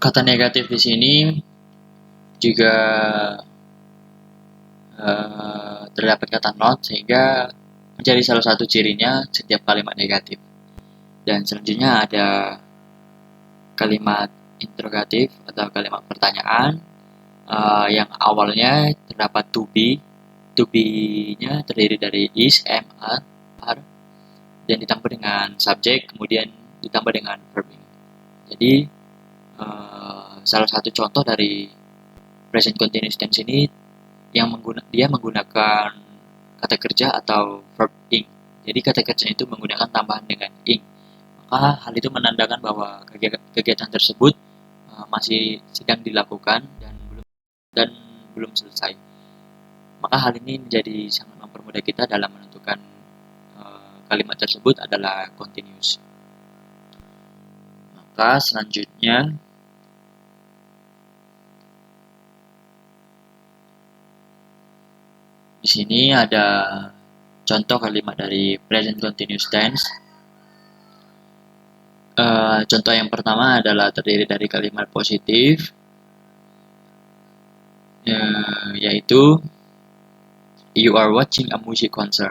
Kata negatif di sini juga terdapat kata not, sehingga menjadi salah satu cirinya setiap kalimat negatif. Dan selanjutnya ada kalimat interrogatif atau kalimat pertanyaan yang awalnya terdapat to be. To be-nya terdiri dari is, am, are, dan ditambah dengan subjek, kemudian ditambah dengan verb. Jadi salah satu contoh dari present continuous tense ini dia menggunakan kata kerja atau verb ing. Jadi kata kerja itu menggunakan tambahan dengan ing. Maka hal itu menandakan bahwa kegiatan tersebut masih sedang dilakukan dan belum selesai. Maka hal ini menjadi sangat mempermudah kita dalam menentukan kalimat tersebut adalah continuous. Maka selanjutnya di sini ada contoh kalimat dari present continuous tense. Contoh yang pertama adalah terdiri dari kalimat positif, yaitu you are watching a music concert,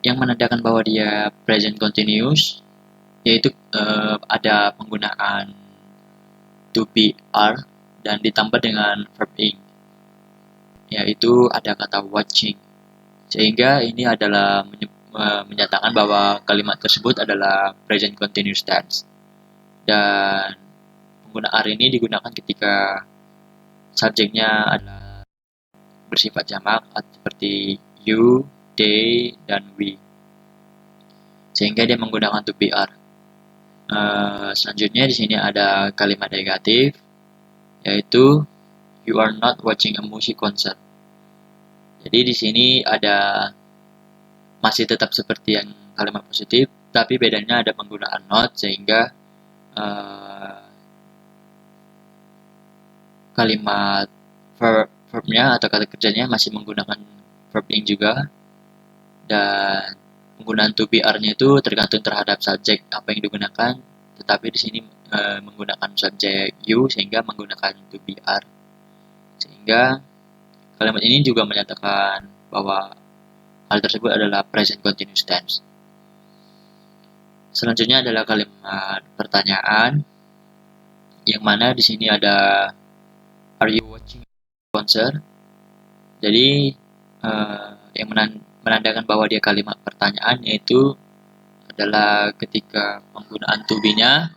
yang menandakan bahwa dia present continuous, yaitu ada penggunaan to be are dan ditambah dengan verb ing, yaitu ada kata watching, sehingga ini adalah menyatakan bahwa kalimat tersebut adalah present continuous tense. Dan penggunaan are ini digunakan ketika subjeknya adalah bersifat jamak seperti you, they, dan we, sehingga dia menggunakan to be are. Selanjutnya di sini ada kalimat negatif, yaitu you are not watching a music concert. Jadi di sini ada masih tetap seperti yang kalimat positif, tapi bedanya ada penggunaan not, sehingga kalimat verbnya atau kata kerjanya masih menggunakan verb ing juga, dan penggunaan to be are-nya itu tergantung terhadap subjek apa yang digunakan, tetapi di sini menggunakan subjek you sehingga menggunakan to be are, sehingga kalimat ini juga menyatakan bahwa hal tersebut adalah present continuous tense. Selanjutnya adalah kalimat pertanyaan, yang mana di sini ada are you watching concert. Jadi yang menandakan bahwa dia kalimat pertanyaan, yaitu adalah ketika penggunaan to be-nya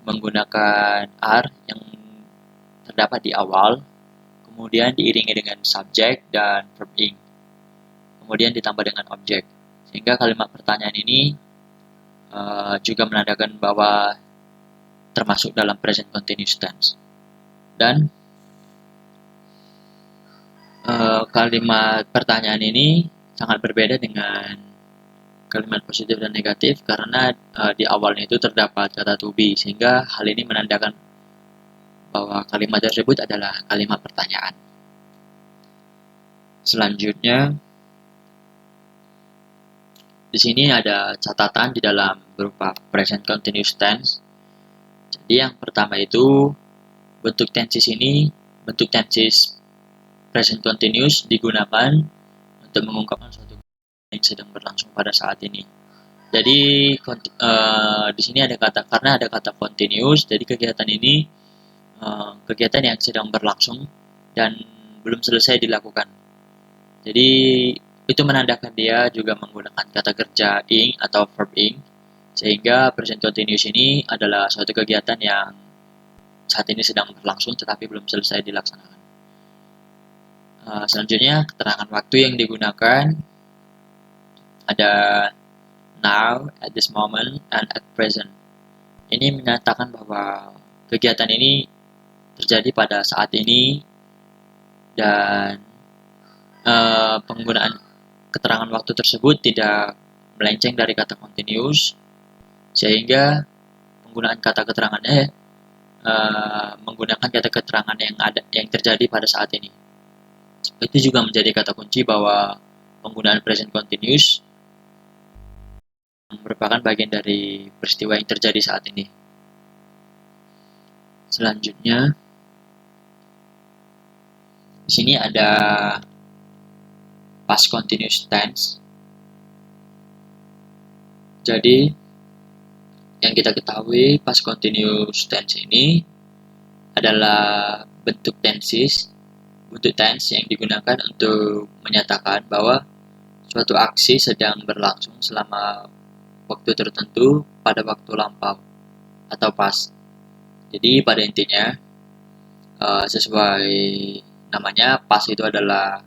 menggunakan are yang terdapat di awal, kemudian diiringi dengan subjek dan verb ing, kemudian ditambah dengan objek, sehingga kalimat pertanyaan ini juga menandakan bahwa termasuk dalam present continuous tense. Dan kalimat pertanyaan ini sangat berbeda dengan kalimat positif dan negatif karena di awalnya itu terdapat kata to be, sehingga hal ini menandakan bahwa kalimat tersebut adalah kalimat pertanyaan. Selanjutnya di sini ada catatan di dalam berupa present continuous tense. Jadi yang pertama itu bentuk tenses present continuous digunakan untuk mengungkapkan suatu yang sedang berlangsung pada saat ini. Jadi di sini karena ada kata continuous, jadi kegiatan ini kegiatan yang sedang berlangsung dan belum selesai dilakukan. Jadi itu menandakan dia juga menggunakan kata kerja ing atau verb ing, sehingga present continuous ini adalah suatu kegiatan yang saat ini sedang berlangsung tetapi belum selesai dilaksanakan. Selanjutnya keterangan waktu yang digunakan ada now, at this moment, and at present. Ini menyatakan bahwa kegiatan ini terjadi pada saat ini, dan penggunaan keterangan waktu tersebut tidak melenceng dari kata continuous, sehingga penggunaan kata keterangannya menggunakan kata keterangan yang terjadi pada saat ini. Itu juga menjadi kata kunci bahwa penggunaan present continuous merupakan bagian dari peristiwa yang terjadi saat ini. Selanjutnya, di sini ada past continuous tense. Jadi, yang kita ketahui past continuous tense ini adalah bentuk tense yang digunakan untuk menyatakan bahwa suatu aksi sedang berlangsung selama waktu tertentu pada waktu lampau atau past. Jadi pada intinya sesuai namanya, past itu adalah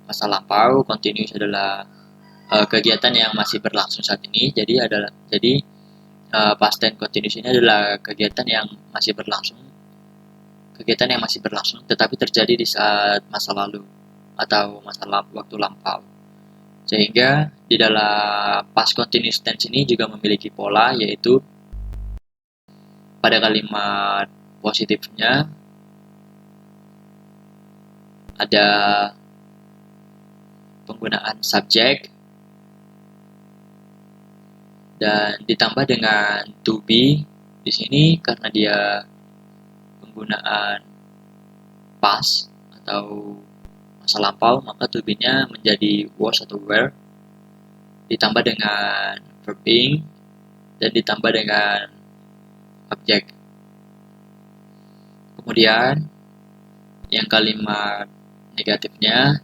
masa lampau, continuous adalah kegiatan yang masih berlangsung saat ini. Jadi past tense continuous ini adalah kegiatan yang masih berlangsung tetapi terjadi di saat masa lalu atau waktu lampau. Sehingga di dalam past continuous tense ini juga memiliki pola, yaitu pada kalimat positifnya ada penggunaan subjek dan ditambah dengan to be. Di sini karena dia penggunaan past atau masa lampau, maka to be-nya menjadi was atau were, ditambah dengan verb ing, dan ditambah dengan objek. Kemudian yang kalimat negatifnya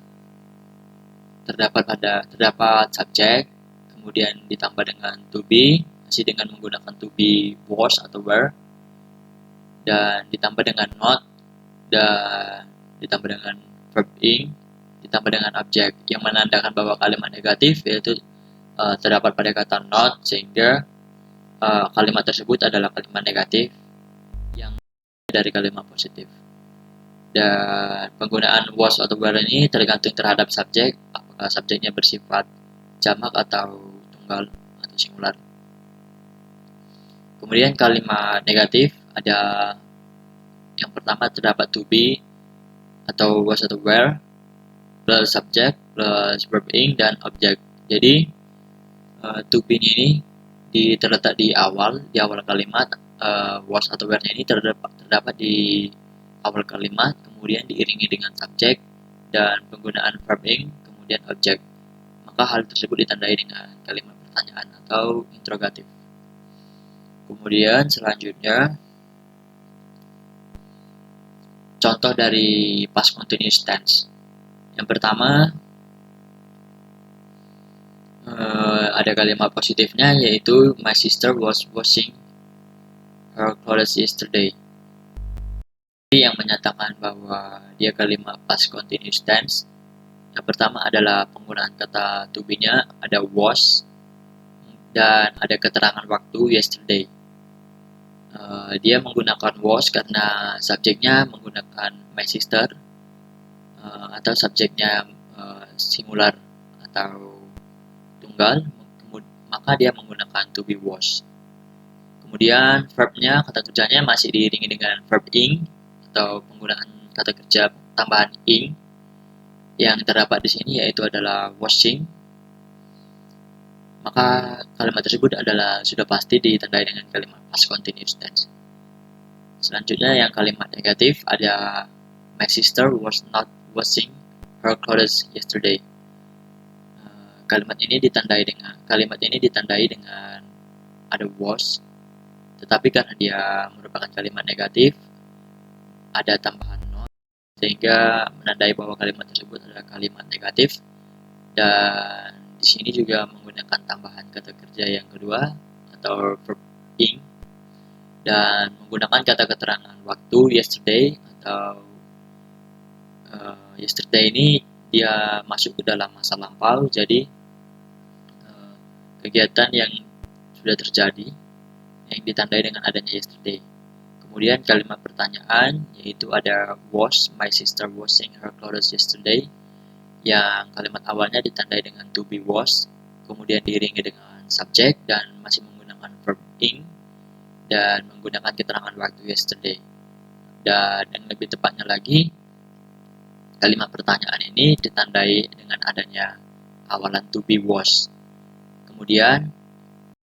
terdapat subjek, kemudian ditambah dengan to be, masih dengan menggunakan to be was atau were, dan ditambah dengan not, dan ditambah dengan verb ing, ditambah dengan objek yang menandakan bahwa kalimat negatif yaitu terdapat pada kata not, sehingga kalimat tersebut adalah kalimat negatif yang dari kalimat positif. Dan penggunaan was atau were ini tergantung terhadap subjek, apakah subjeknya bersifat jamak atau tunggal atau singular. Kemudian kalimat negatif ada yang pertama terdapat to be atau was atau were plus subjek plus verb ing dan objek. Jadi to be ini terletak di awal kalimat, was atau were-nya ini terdapat di awal kalimat, kemudian diiringi dengan subjek dan penggunaan verb ing, kemudian objek. Maka hal tersebut ditandai dengan kalimat pertanyaan atau interrogatif. Kemudian selanjutnya, contoh dari past continuous tense. Yang pertama, ada kalimat positifnya, yaitu my sister was washing her clothes yesterday. Yang menyatakan bahwa dia kalimat past continuous tense. Yang pertama adalah penggunaan kata to be-nya ada was dan ada keterangan waktu yesterday. Dia menggunakan was karena subjeknya menggunakan my sister, atau subjeknya singular atau tunggal, maka dia menggunakan to be was. Kemudian verbnya, kata kerjanya masih diiringi dengan verb ing atau penggunaan kata kerja tambahan ing yang terdapat di sini, yaitu adalah washing. Maka kalimat tersebut sudah pasti ditandai dengan kalimat past continuous tense. Selanjutnya yang kalimat negatif ada my sister was not washing her clothes yesterday. Kalimat ini ditandai dengan ada was, tetapi karena dia merupakan kalimat negatif, ada tambahan not, sehingga menandai bahwa kalimat tersebut adalah kalimat negatif. Dan di sini juga menggunakan tambahan kata kerja yang kedua atau verb ing, dan menggunakan kata keterangan waktu yesterday atau yesterday ini dia masuk ke dalam masa lampau, jadi kegiatan yang sudah terjadi yang ditandai dengan adanya yesterday. Kemudian kalimat pertanyaan, yaitu ada was my sister washing her clothes yesterday, yang kalimat awalnya ditandai dengan to be was, kemudian diiringi dengan subjek dan masih menggunakan verb ing dan menggunakan keterangan waktu yesterday. Dan yang lebih tepatnya lagi, kalimat pertanyaan ini ditandai dengan adanya awalan to be was. Kemudian